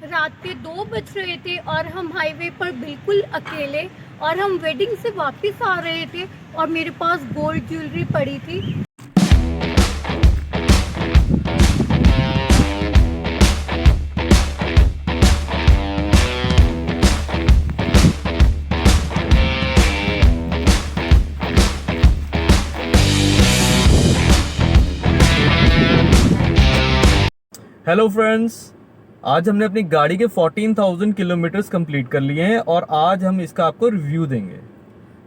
रात के 2 बज रहे थे और हम हाईवे पर बिल्कुल अकेले, और हम वेडिंग से वापस आ रहे थे और मेरे पास गोल्ड ज्वेलरी पड़ी थी। हेलो फ्रेंड्स, आज हमने अपनी गाड़ी के 14,000 किलोमीटर्स कंप्लीट कर लिए हैं और आज हम इसका आपको रिव्यू देंगे।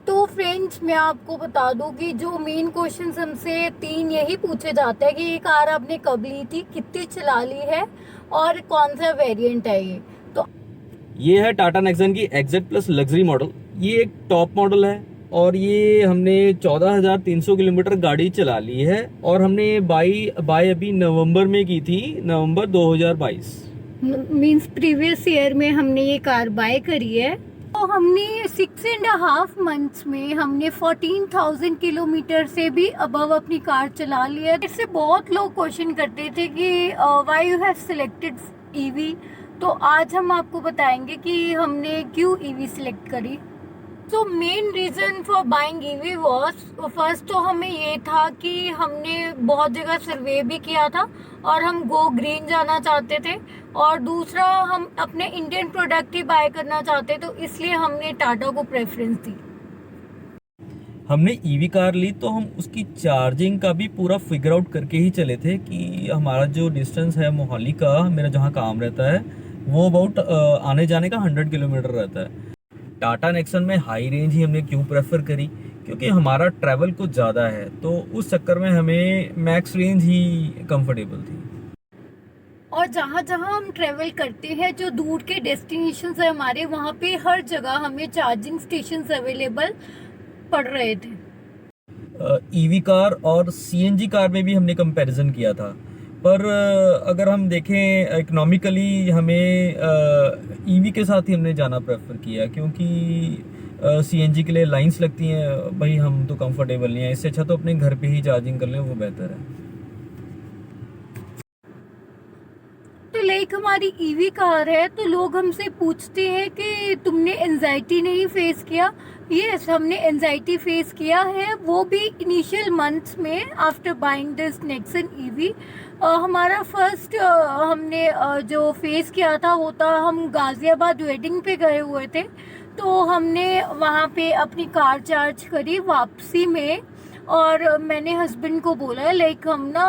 तो फ्रेंड्स, मैं आपको बता दूं कि जो मेन क्वेश्चंस हमसे 3 यही पूछे जाते हैं कि ये कार आपने कब ली थी, कितनी चला ली है और कौन सा वेरिएंट है ये। तो ये है टाटा नेक्सन की एक्जेट प्लस लग्जरी मॉडल। ये एक टॉप मॉडल है और ये हमने 14,300 किलोमीटर गाड़ी चला ली है और हमने बाय अभी नवंबर में की थी, नवंबर 2022। मींस प्रीवियस ईयर में हमने ये कार बाय करी है। तो हमने 6.5 मंथ्स में हमने 14,000 किलोमीटर से भी अबव अपनी कार चला लिया है। इससे बहुत लोग क्वेश्चन करते थे कि why you have selected EV. तो आज हम आपको बताएंगे कि हमने क्यों ईवी सिलेक्ट करी। तो main reason for buying EV was, first तो हमें ये था कि हमने बहुत जगह सर्वे भी किया था और हम गो ग्रीन जाना चाहते थे, और दूसरा हम अपने इंडियन प्रोडक्ट ही बाय करना चाहते, तो इसलिए हमने टाटा को प्रेफरेंस दी। हमने ईवी कार ली तो हम उसकी चार्जिंग का भी पूरा फिगर आउट करके ही चले थे कि हमारा जो डिस्टेंस है मोहाली का, मेरा जहाँ काम रहता है, वो अबाउट आने जाने का 100 किलोमीटर रहता है। टाटा नेक्सन में हाई रेंज ही हमने क्यों प्रेफर करी, क्योंकि हमारा ट्रैवल कुछ ज़्यादा है, तो उस चक्कर में हमें मैक्स रेंज ही कंफर्टेबल थी। और जहाँ जहाँ हम ट्रेवल करते हैं, जो दूर के डेस्टिनेशन है हमारे, वहाँ पे हर जगह हमें चार्जिंग स्टेशन अवेलेबल पड़ रहे थे। ईवी कार और सीएनजी कार में भी हमने कंपैरिजन किया था, पर अगर हम देखें इकोनॉमिकली, हमें ईवी के साथ ही हमने जाना प्रेफर किया, क्योंकि सीएनजी के लिए लाइंस लगती हैं भाई, हम तो कंफर्टेबल नहीं है। इससे अच्छा तो अपने घर पे ही चार्जिंग कर लें, वो बेहतर है। तो लाइक हमारी ईवी कार है, तो लोग हमसे पूछते हैं कि तुमने एंजाइटी नहीं फेस किया। यस, हमने एंजाइटी फेस किया है, वो भी इनिशियल मंथ्स में after buying this Nexon EV. हमारा फर्स्ट हमने जो फेस किया था वो था, हम गाजियाबाद वेडिंग पे गए हुए थे, तो हमने वहाँ पे अपनी कार चार्ज करी वापसी में, और मैंने हस्बैंड को बोला लाइक हम ना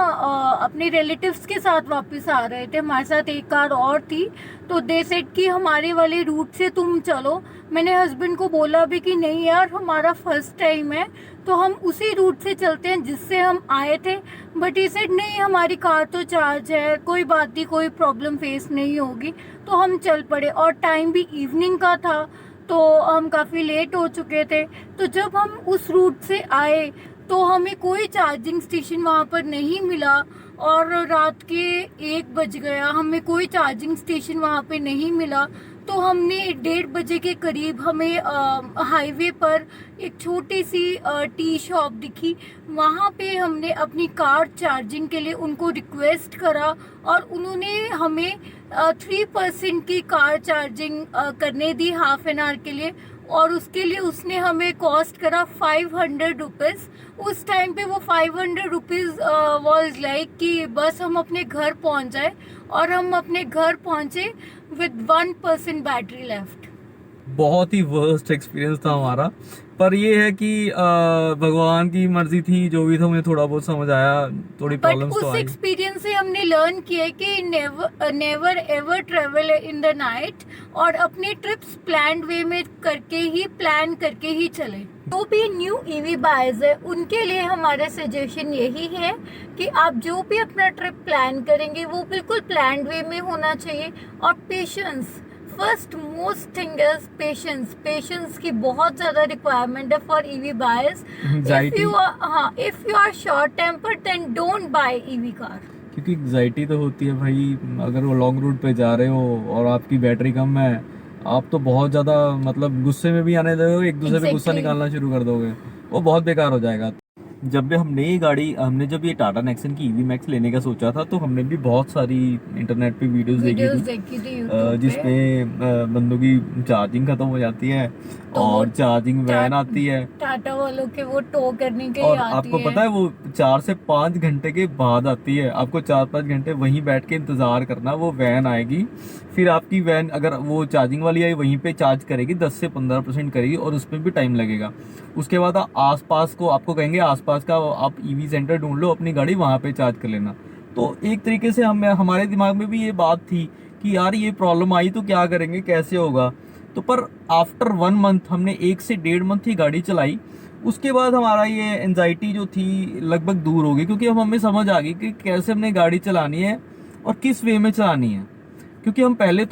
अपने रिलेटिव्स के साथ वापस आ रहे थे, हमारे साथ एक कार और थी, तो दे सेड कि हमारे वाले रूट से तुम चलो। मैंने हस्बैंड को बोला भी कि नहीं यार, हमारा फर्स्ट टाइम है, तो हम उसी रूट से चलते हैं जिससे हम आए थे। बट ही सेड नहीं, हमारी कार तो चार्ज है, कोई बात नहीं, कोई प्रॉब्लम फेस नहीं होगी। तो हम चल पड़े, और टाइम भी इवनिंग का था, तो हम काफ़ी लेट हो चुके थे। तो जब हम उस रूट से आए तो हमें कोई चार्जिंग स्टेशन वहाँ पर नहीं मिला, और रात के 1 बज गया, हमें कोई चार्जिंग स्टेशन वहाँ पे नहीं मिला। तो हमने 1:30 बजे के करीब हमें हाईवे पर एक छोटी सी टी शॉप दिखी, वहाँ पे हमने अपनी कार चार्जिंग के लिए उनको रिक्वेस्ट करा, और उन्होंने हमें 3% की कार चार्जिंग करने दी हाफ एन आवर के लिए, और उसके लिए उसने हमें कॉस्ट करा 500 रुपीज़। उस टाइम पे वो 500 रुपीज़ वॉज लाइक कि बस हम अपने घर पहुंच जाए, और हम अपने घर पहुंचे विद 1% बैटरी लेफ्ट। बहुत ही वर्स्ट एक्सपीरियंस था हमारा, पर ये है कि भगवान की मर्जी थी, जो भी था मुझे थोड़ा बहुत समझ आया, थोड़ी बट प्रॉब्लम्स तो उस आई। एक्सपीरियंस से हमने लर्न किया कि never ever travel in the night, और अपनी ट्रिप्स प्लान्ड वे में प्लान करके ही चले। तो भी न्यू ईवी बायर्स है, उनके लिए हमारा सजेशन यही है कि आप जो भी अपना ट्रिप प्लान करेंगे वो बिल्कुल प्लान्ड वे में होना चाहिए, और patience first most thing is patience. Patience की बहुत ज्यादा रिक्वायरमेंट है for EV buyers. If you are short tempered then don't buy EV car, क्योंकि एग्जाइटी तो होती है भाई, अगर वो लॉन्ग रूट पे जा रहे हो और आपकी बैटरी कम है, आप तो बहुत ज़्यादा मतलब गुस्से में भी आने लगोगे, एक दूसरे पे गुस्सा Exactly. निकालना शुरू कर दोगे, वो बहुत बेकार हो जाएगा। जब भी हमने जब ये टाटा नेक्सन की ईवी मैक्स लेने का सोचा था, तो हमने भी बहुत सारी इंटरनेट पे वीडियोस देखी थी यूट्यूब जिसमें बंदों की चार्जिंग खत्म हो जाती है तो और चार्जिंग वैन आती है, टाटा वालों के वो टो करने के लिए और आती आपको है। पता है वो 4 से 5 घंटे के बाद आती है। आपको 4-5 घंटे वहीं बैठ के इंतजार करना, वो वैन आएगी, फिर आपकी वैन अगर वो चार्जिंग वाली आई वहीं पे चार्ज करेगी, 10 से 15% करेगी, और उसमें भी टाइम लगेगा। उसके बाद आसपास को आपको कहेंगे आसपास का आप ईवी सेंटर ढूंढ लो, अपनी गाड़ी वहां पे चार्ज कर लेना। तो एक तरीके से हमारे दिमाग में भी ये बात थी कि यार ये प्रॉब्लम आई तो क्या करेंगे, कैसे होगा। तो पर आफ्टर 1 मंथ हमने 1 से 1.5 मंथ ही गाड़ी चलाई, उसके बाद हमारा ये एंजाइटी जो थी लगभग दूर हो गई, क्योंकि अब हमें समझ आ गई कि कैसे हमने गाड़ी चलानी है और किस वे में चलानी है। क्योंकि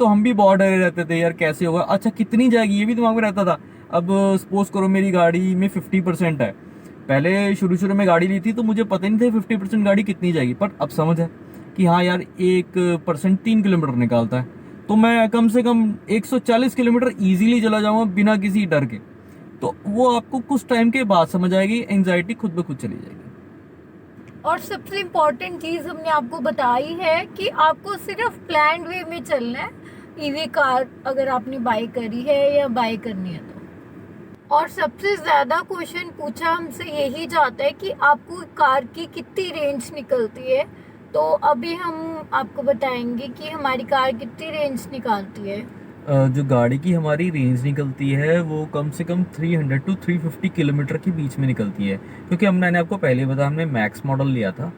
हम भी बहुत डरे रहते थे, यार कैसे होगा, अच्छा कितनी जाएगी, ये भी दिमाग में रहता था। अब सपोज करो मेरी गाड़ी में 50% है, पहले शुरू में गाड़ी ली थी तो मुझे पता नहीं था 50% गाड़ी कितनी जाएगी, पर अब समझ है कि हाँ यार 1% 3 किलोमीटर निकालता है, तो मैं कम से कम 140 किलोमीटर इजीली चला जाऊंगा बिना किसी डर के। तो वो आपको कुछ टाइम के बाद समझ आएगी, एंजाइटी खुद ब खुद चली जाएगी। और सबसे इम्पोर्टेंट चीज हमने आपको बताई है कि आपको सिर्फ प्लान्ड वे में चलना है ईवी कार, अगर आपने बाय करी है या बाय करनी है तो। और सबसे ज्यादा क्वेश्चन पूछा हमसे यही जाता है कि आपको कार की कितनी रेंज निकलती है। तो अभी हम आपको बताएंगे कि हमारी कार कितनी रेंज निकालती है। जो गाड़ी की हमारी रेंज निकलती है वो कम से कम 300 टू 350 किलोमीटर के बीच में निकलती है, क्योंकि मैंने आपको पहले बताया हमने मैक्स मॉडल लिया था,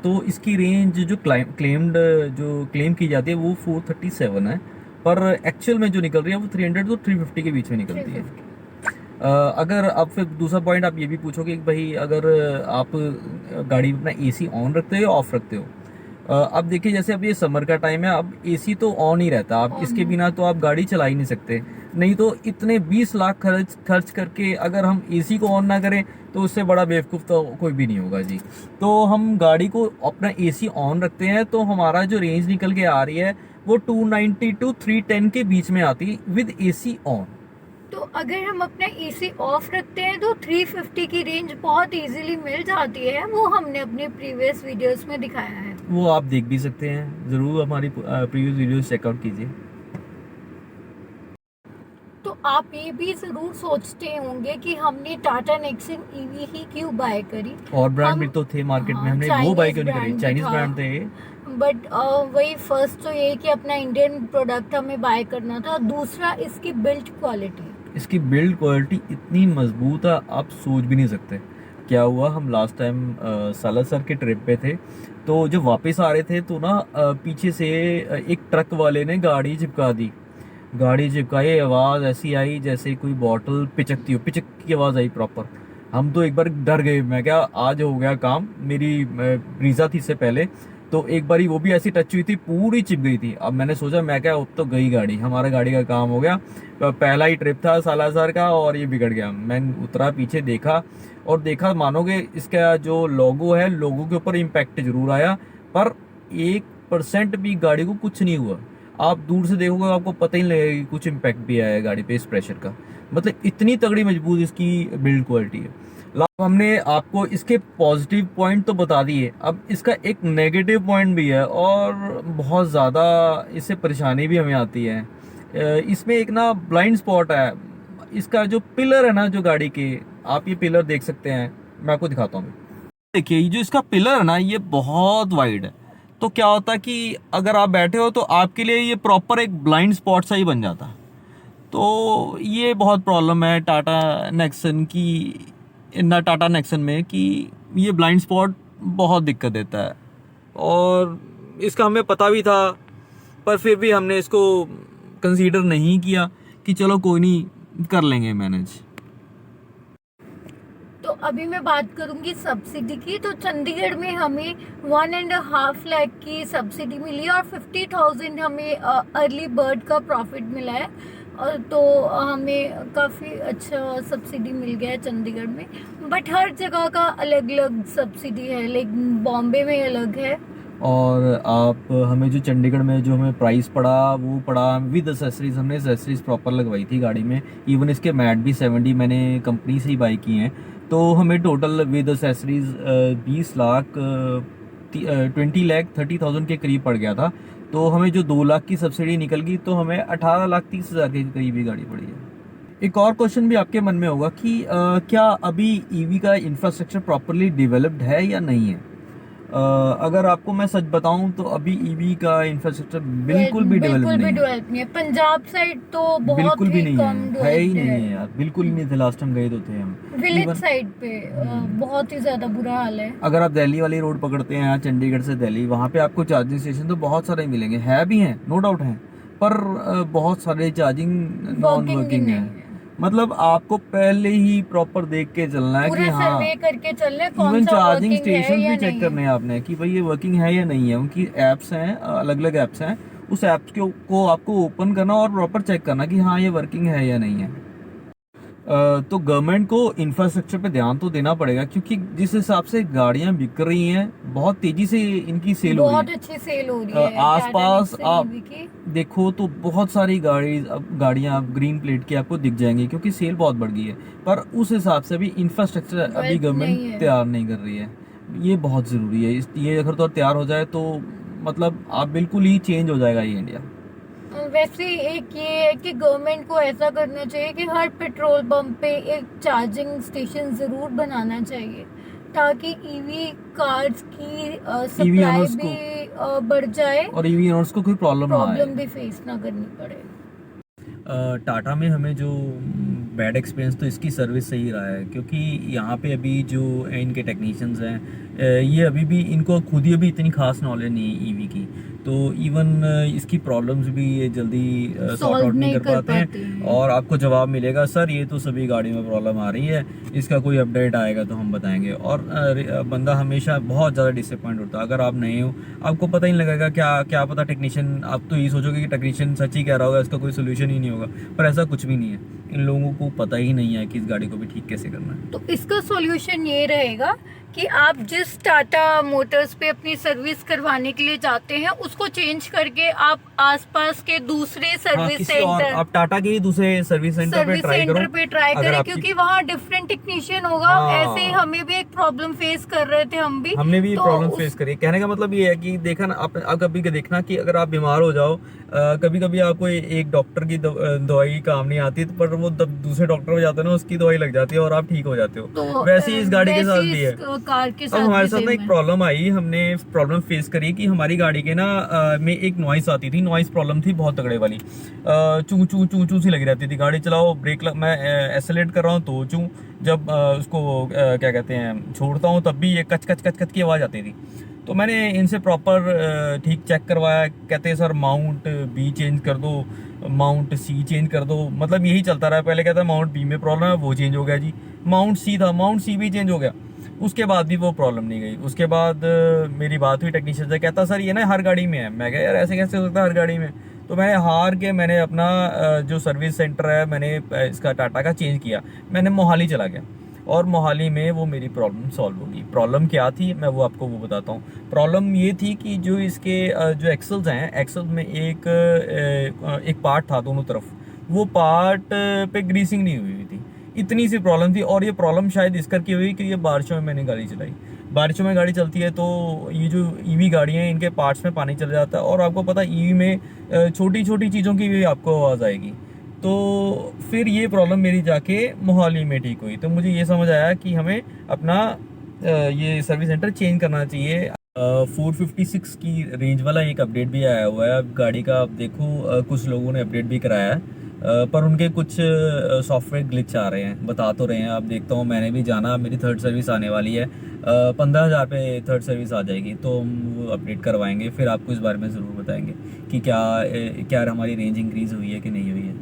तो इसकी रेंज जो क्लेम की जाती है वो 437 है, पर एक्चुअल में जो निकल रही है वो 300 टू 350 के बीच में निकलती है। अगर आप फिर दूसरा पॉइंट आप ये भी पूछोगे कि भाई अगर आप गाड़ी अपना एसी ऑन रखते हो या ऑफ रखते हो। अब देखिए जैसे अब ये समर का टाइम है, अब एसी तो ऑन ही रहता है, आप इसके बिना तो आप गाड़ी चला ही नहीं सकते। नहीं तो इतने 20 लाख खर्च करके अगर हम एसी को ऑन ना करें तो उससे बड़ा बेवकूफ़ तो कोई भी नहीं होगा जी। तो हम गाड़ी को अपना एसी ऑन रखते हैं, तो हमारा जो रेंज निकल के आ रही है वो 290 टू 310 के बीच में आती है विद एसी ऑन। तो अगर हम अपना एसी ऑफ रखते हैं तो 350 की रेंज बहुत इजीली मिल जाती है, वो हमने अपने प्रीवियस वीडियोस में दिखाया है, वो आप देख भी सकते हैं, जरूर हमारी प्रीवियस वीडियोस चेकआउट कीजिए। तो आप ये भी जरूर सोचते होंगे कि हमने टाटा नेक्सन ईवी ही क्यों बाय करी, और ब्रांड भी तो थे मार्केट में, हमने वो बाय क्यों नहीं करी, चाइनीज ब्रांड थे। बट वही फर्स्ट तो ये कि अपना इंडियन प्रोडक्ट हमें बाय करना था, दूसरा इसकी बिल्ड क्वालिटी। इसकी बिल्ड क्वालिटी इतनी मजबूत है आप सोच भी नहीं सकते। क्या हुआ, हम लास्ट टाइम सालासर के ट्रिप पे थे, तो जब वापस आ रहे थे तो ना पीछे से एक ट्रक वाले ने गाड़ी चिपका दी। गाड़ी चिपकाई, आवाज़ ऐसी आई जैसे कोई बॉटल पिचकती हो, पिचक की आवाज़ आई प्रॉपर। हम तो एक बार डर गए, मैं क्या आज हो गया काम। मेरी ब्रीजा थी इससे पहले, तो एक बारी वो भी ऐसी टच हुई थी, पूरी चिप गई थी। अब मैंने सोचा मैं क्या, अब तो गई गाड़ी, हमारा गाड़ी का काम हो गया। तो पहला ही ट्रिप था सालासर का और ये बिगड़ गया। मैं उतरा, पीछे देखा और देखा, मानोगे इसका जो लोगो है, लोगो के ऊपर इम्पैक्ट जरूर आया, पर 1% भी गाड़ी को कुछ नहीं हुआ। आप दूर से देखोगे आपको पता ही नहीं लगेगा कि कुछ इम्पैक्ट भी आया है गाड़ी पे इस प्रेशर का। मतलब इतनी तगड़ी मजबूत इसकी बिल्ड क्वालिटी है। हमने आपको इसके पॉजिटिव पॉइंट तो बता दिए, अब इसका एक नेगेटिव पॉइंट भी है और बहुत ज़्यादा इससे परेशानी भी हमें आती है। इसमें एक ना ब्लाइंड स्पॉट है, इसका जो पिलर है ना जो गाड़ी के, आप ये पिलर देख सकते हैं, मैं आपको दिखाता हूँ। देखिए ये जो इसका पिलर है ना ये बहुत वाइड है, तो क्या होता है कि अगर आप बैठे हो तो आपके लिए ये प्रॉपर एक ब्लाइंड स्पॉट सा ही बन जाता। तो ये बहुत प्रॉब्लम है टाटा नेक्सन में कि ये ब्लाइंड स्पॉट बहुत दिक्कत देता है, और इसका हमें पता भी था, पर फिर भी हमने इसको कंसीडर नहीं किया कि चलो कोई नहीं, कर लेंगे मैनेज। तो अभी मैं बात करूंगी सब्सिडी की। तो चंडीगढ़ में हमें 1.5 लाख की सब्सिडी मिली और 50,000 हमें अर्ली बर्ड का प्रॉफिट मिला है, और तो हमें काफ़ी अच्छा सब्सिडी मिल गया है चंडीगढ़ में। बट हर जगह का अलग अलग सब्सिडी है, लाइक बॉम्बे में अलग है। और आप हमें जो चंडीगढ़ में जो हमें प्राइस पड़ा वो पड़ा विद एसेसरीज, हमने एसेसरीज प्रॉपर लगवाई थी गाड़ी में। इवन इसके मैट भी 70 मैंने कंपनी से ही बाई की हैं, तो हमें टोटल विद एसेसरीज 20,30,000 के करीब पड़ गया था। तो हमें जो 2 लाख की सब्सिडी निकल गई, तो हमें 18,30,000 के करीब ही गाड़ी पड़ी है। एक और क्वेश्चन भी आपके मन में होगा कि क्या अभी ईवी का इंफ्रास्ट्रक्चर प्रॉपरली डेवलप्ड है या नहीं है। अगर आपको मैं सच बताऊं तो अभी ईवी का इंफ्रास्ट्रक्चर बिल्कुल भी डेवलप बिल्कुल भी नहीं है। डेवलप नहीं है। पंजाब साइड तो बहुत बिल्कुल भी ही नहीं कम है ही डेवलप्ड नहीं है। है यार, बिल्कुल ही नहीं थे। लास्ट टाइम गए तो थे हम। विलेज Even साइड पे बहुत ही ज्यादा बुरा हाल है। अगर आप दिल्ली वाली रोड पकड़ते हैं, चंडीगढ़ से दिल्ली, वहाँ पे आपको चार्जिंग स्टेशन तो बहुत सारे मिलेंगे, है भी हैं, नो डाउट हैं, पर बहुत सारे चार्जिंग नॉन वर्किंग वर्किंग नहीं है। है। मतलब आपको पहले ही प्रॉपर देख के चलना है पूरा कि हाँ, सर्वे करके चलना है कौन इवन सा चार्जिंग वर्किंग है स्टेशन या भी चेक नहीं करने है। हैं आपने कि भाई ये वर्किंग है या नहीं है। उनकी एप्स हैं, अलग अलग एप्स हैं, उस ऐप्स को आपको ओपन करना और प्रॉपर चेक करना कि हाँ ये वर्किंग है या नहीं है। तो गवर्नमेंट को इंफ्रास्ट्रक्चर पे ध्यान तो देना पड़ेगा, क्योंकि जिस हिसाब से गाड़ियां बिक रही हैं, बहुत तेजी से इनकी सेल हो रही बहुत है। अच्छी सेल हो रही है आसपास टाटा आप नेक्सन की। देखो तो बहुत सारी गाड़ियां आप ग्रीन प्लेट की आपको दिख जाएंगी, क्योंकि सेल बहुत बढ़ गई है। पर उस हिसाब से भी इंफ्रास्ट्रक्चर अभी नहीं गवर्नमेंट है। तैयार नहीं कर रही है। ये बहुत ज़रूरी है। ये अगर तो तैयार हो जाए तो मतलब आप बिल्कुल ही चेंज हो जाएगा ये इंडिया। वैसे एक ये है कि गवर्नमेंट को ऐसा करना चाहिए कि हर पेट्रोल पंप पे एक चार्जिंग स्टेशन जरूर बनाना चाहिए, ताकि ईवी कार्स की सप्लाई owners भी बढ़ जाए और ईवी ओनर्स को कोई प्रॉब्लम ना आए। प्रॉब्लम भी फेस ना करनी पड़े। टाटा में हमें जो बैड एक्सपीरियंस तो इसकी सर्विस से ही रहा है, क्योंकि यहाँ पे अभी जो इनके टेक्नीशियंस हैं, ये अभी भी इनको खुद ही अभी इतनी खास नॉलेज नहीं है ईवी की। तो इवन इसकी प्रॉब्लम्स भी ये जल्दी सॉर्ट आउट नहीं कर पाते हैं। और आपको जवाब मिलेगा, सर ये तो सभी गाड़ी में प्रॉब्लम आ रही है, इसका कोई अपडेट आएगा तो हम बताएंगे। और बंदा हमेशा बहुत ज़्यादा डिसअपॉइंट होता है। अगर आप नए हो, आपको पता ही नहीं लगेगा, क्या पता टेक्नीशियन, आप तो ये सोचोगे कि टेक्नीशियन सच ही कह रहा होगा, इसका कोई सोल्यूशन ही नहीं होगा, पर ऐसा कुछ भी नहीं है। इन लोगों को पता ही नहीं है कि इस गाड़ी को भी ठीक कैसे करना है। तो इसका सॉल्यूशन ये रहेगा कि आप जिस टाटा मोटर्स पे अपनी सर्विस करवाने के लिए जाते हैं, उसको चेंज करके आप आसपास के दूसरे सर्विस किसी और सेंटर, आप टाटा के ही दूसरे सर्विस सेंटर पे ट्राई करो। करें, क्योंकि वहाँ डिफरेंट टेक्नीशियन होगा। हाँ। ऐसे ही हमें भी एक प्रॉब्लम फेस कर रहे थे, हमने भी तो प्रॉब्लम फेस करी। कहने का मतलब ये है कि देखा ना, आप कभी देखना कि अगर आप बीमार हो जाओ, कभी कभी आपको एक डॉक्टर की दवाई काम नहीं आती, पर वो दूसरे डॉक्टर में जाते हैं ना, उसकी दवाई लग जाती है और आप ठीक हो जाते हो। तो वैसे ही इस गाड़ी के साथ भी है। कार के अब साथ हमारे भी साथ ना एक same है। प्रॉब्लम आई, हमने प्रॉब्लम फेस करी कि हमारी गाड़ी के ना में एक नॉइस आती थी, नॉइस प्रॉब्लम थी बहुत तगड़े वाली। चू चू चू चू सी लगी रहती थी। गाड़ी चलाओ, मैं एक्सेलरेट कर रहा हूँ तो चू, जब उसको क्या कहते हैं छोड़ता हूँ, तब भी ये कच कच कच कच की आवाज़ आती थी। तो मैंने इनसे प्रॉपर ठीक चेक करवाया। कहते हैं सर माउंट बी चेंज कर दो, माउंट सी चेंज कर दो। मतलब यही चलता रहा। पहले कहता है माउंट बी में प्रॉब्लम है, वो चेंज हो गया जी। माउंट सी था, माउंट सी भी चेंज हो गया। उसके बाद भी वो प्रॉब्लम नहीं गई। उसके बाद मेरी बात हुई टेक्नीशियन से, कहता सर ये ना हर गाड़ी में है। मैं कहा यार ऐसे कैसे हो सकता है हर गाड़ी में। तो मैंने हार के मैंने अपना जो सर्विस सेंटर है, मैंने इसका टाटा का चेंज किया। मैंने मोहाली चला गया और मोहाली में वो मेरी प्रॉब्लम सॉल्व होगी। प्रॉब्लम क्या थी मैं वो आपको बताता हूँ। प्रॉब्लम ये थी कि जो इसके जो एक्सल्स हैं, एक्सल में एक पार्ट था दोनों तरफ, वो पार्ट पे ग्रीसिंग नहीं हुई थी। इतनी सी प्रॉब्लम थी। और ये प्रॉब्लम शायद इस करके हुई कि ये बारिशों में मैंने गाड़ी चलाई। बारिशों में गाड़ी चलती है तो ये जो ईवी गाड़ियाँ हैं, इनके पार्ट्स में पानी चल जाता है। और आपको पता है ईवी में छोटी छोटी चीज़ों की भी आपको आवाज़ आएगी। तो फिर ये प्रॉब्लम मेरी जाके मोहाली में ठीक हुई। तो मुझे ये समझ आया कि हमें अपना ये सर्विस सेंटर चेंज करना चाहिए। 456 की रेंज वाला एक अपडेट भी आया हुआ है अब गाड़ी का। आप देखो कुछ लोगों ने अपडेट भी कराया है, पर उनके कुछ सॉफ्टवेयर ग्लिच आ रहे हैं, बता तो रहे हैं। आप देखता हूँ, मैंने भी जाना, मेरी थर्ड सर्विस आने वाली है। 15,000 पे थर्ड सर्विस आ जाएगी, तो हम अपडेट करवाएंगे। फिर आपको इस बारे में ज़रूर बताएंगे कि क्या हमारी रेंज इंक्रीज़ हुई है कि नहीं हुई है।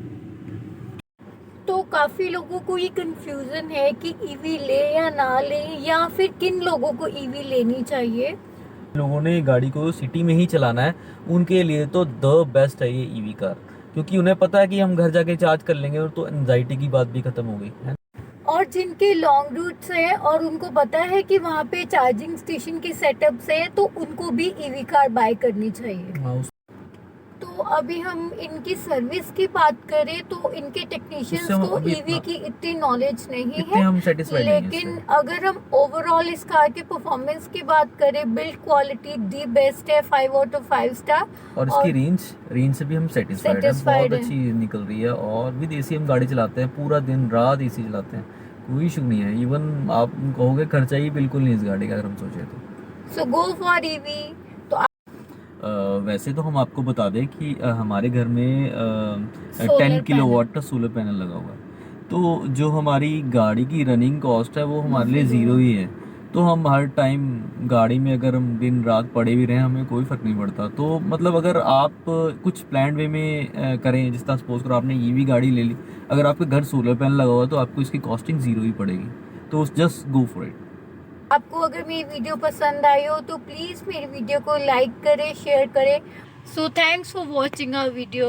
तो काफी लोगों को ये कंफ्यूजन है कि ईवी ले या ना ले, या फिर किन लोगों को ईवी लेनी चाहिए। लोगों ने गाड़ी को सिटी में ही चलाना है, उनके लिए तो द बेस्ट है ये ईवी कार, क्योंकि उन्हें पता है कि हम घर जाके चार्ज कर लेंगे, और तो एंजाइटी की बात भी खत्म हो गई है। और जिनके लॉन्ग रूट्स हैं और उनको पता है कि वहाँ पे चार्जिंग स्टेशन के सेटअप है, तो उनको भी ईवी कार बाय करनी चाहिए। तो अभी हम इनकी सर्विस की बात करें तो इनके टेक्नीशियंस उससे हम को अभी ईवी की इतनी नॉलेज नहीं इतने है, हम सेटिस्फाइड नहीं हैं लेकिन इससे। अगर हम ओवरऑल इस कार के परफॉर्मेंस की बात करें, बिल्ड क्वालिटी दी बेस्ट है, 5 आउट ऑफ 5 स्टार। और इसकी रेंज से भी हम सेटिस्फाइड है, Satisfied बहुत है। अच्छी निकल रही है। और विद एसी हम गाड़ी चलाते हैं, पूरा दिन रात एसी चलाते हैं, कोई इशू नहीं है। इवन आप कहोगे खर्चा ही बिल्कुल नहीं इस गाड़ी का अगर हम सोचे तो। सो गो फॉर ईवी। तो वैसे तो हम आपको बता दें कि हमारे घर में Solar 10 panel। किलोवाट का सोलर पैनल लगा हुआ है। तो जो हमारी गाड़ी की रनिंग कॉस्ट है वो हमारे लिए ज़ीरो ही है। तो हम हर टाइम गाड़ी में अगर हम दिन रात पड़े भी रहें हमें कोई फ़र्क नहीं पड़ता। तो मतलब अगर आप कुछ प्लान वे में करें, जिस तरह सपोज करो आपने ईवी गाड़ी ले ली, अगर आपके घर सोलर पैनल लगा हुआ है तो आपको इसकी कॉस्टिंग ज़ीरो ही पड़ेगी। तो जस्ट गो फॉर इट। आपको अगर मेरी वीडियो पसंद आई हो तो प्लीज मेरी वीडियो को लाइक करें, शेयर करें। So thanks for watching our video.